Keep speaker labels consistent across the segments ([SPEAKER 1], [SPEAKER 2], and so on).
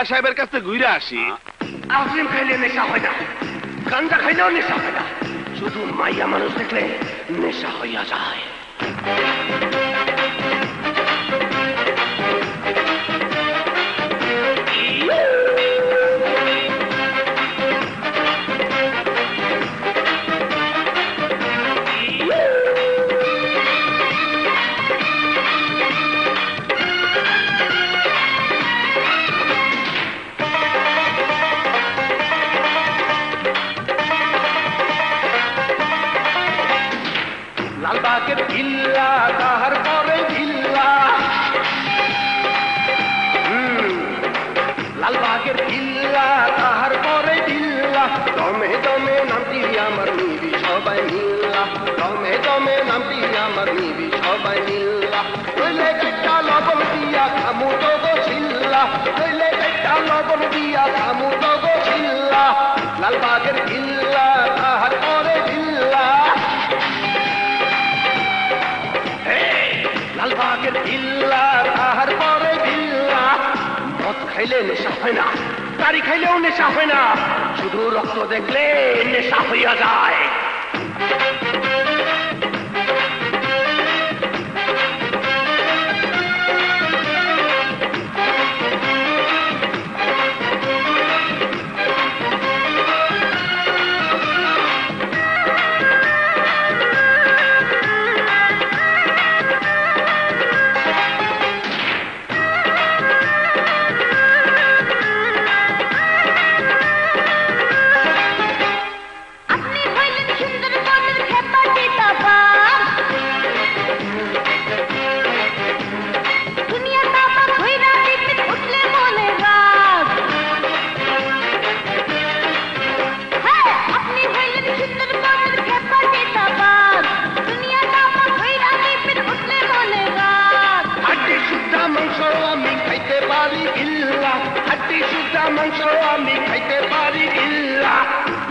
[SPEAKER 1] সাহেবের কাছে ঘুরে আসি।
[SPEAKER 2] আফিম খাইলে নেশা হয় না, গাঞ্জা খাইলেও নেশা হয় না, শুধু মাইয়া মানুষ দেখলে নেশা হইয়া যায়। লালবাগের ভিল্লা তাহার পরে ভিল্লা, লালবাগের ভিল্লা তাহার পরে ভিল্লা, দমে দমে নামটি আমার নিবি সবাই মিল্লা, দমে দমে নামটি আমার নিবি সবাই মিল্লা, নইলে একটা লবণ দিয়া খামু তগো ছিল্লা, নইলে একটা লবণ দিয়া খামু তগো ছিল্লা, লালবাগের ভিল্লা তাহার পরে ভিল্লা, লালবাগের ভিল্লা তাহার পরে ভিল্লা, মদ খাইলে নেশা হয় না, গাড়ি খাইলেও নেশা হয় না, শুধু রক্ত দেখলে নেশা হইয়া যায়।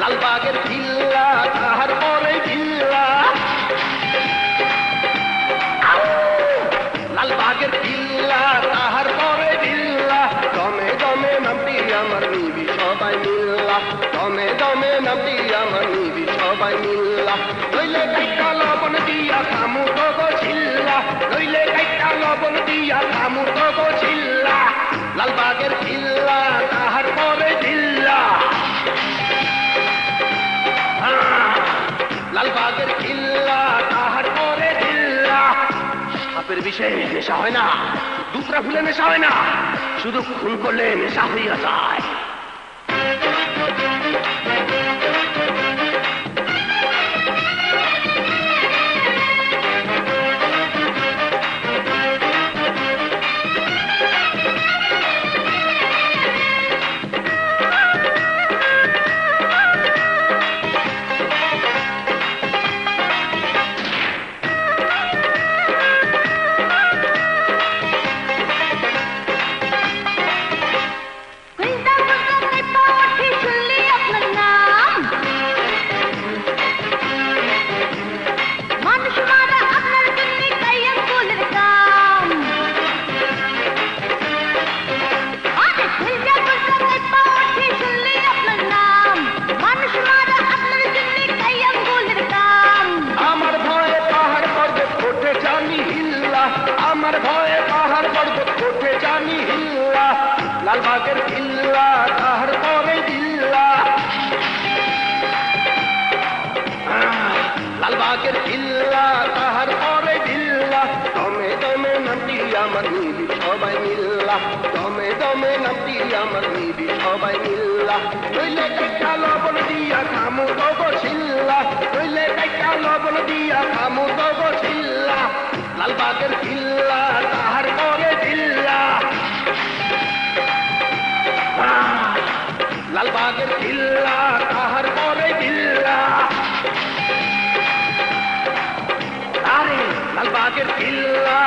[SPEAKER 2] লালবাগের ভিল্লা তাহার পরে ভিল্লা, লালবাগের ভিল্লা তাহার পরে ভিল্লা, দমে দমে নামটি আমার নিবি সবাই মিল্লা, দমে দমে নামটি আমার নিবি সবাই মিল্লা, নইলে কাইটা লবণ দিয়া খামু তগো ছিল্লা, নইলে কাইটা লবণ দিয়া খামু তগো ছিল্লা, লালবাগের ভিল্লা তাহার পরে ভিল্লা, লালবাগের ভিল্লা তাহার পরে ভিল্লা, সাপের বিষয়ে নেশা হয় না, দুসরা ফুলে নেশা হয় না, শুধু খুন করলে নেশা হইয়া যায়। আমার ভয়ে পাহাড় পর্বত কোঠে জানি হিল্লা, লালবাগের ভিল্লা তাহার পরে ভিল্লা, লালবাগের ভিল্লা তাহার পরে ভিল্লা, দমে দমে নামটি আমার নিবি সবাই মিল্লা, দমে দমে নামটি আমার নিবি সবাই মিল্লা, নইলে কাইটা লবণ দিয়া খামু তগো ছিল্লা, নইলে কাইটা লবণ দিয়া খামু তগো ছিল্লা, লালবাগের ভিল্লা তাহার পরে ভিল্লা, লালবাগের ভিল্লা তাহার পরে ভিল্লা, আরে লালবাগের ভিল্লা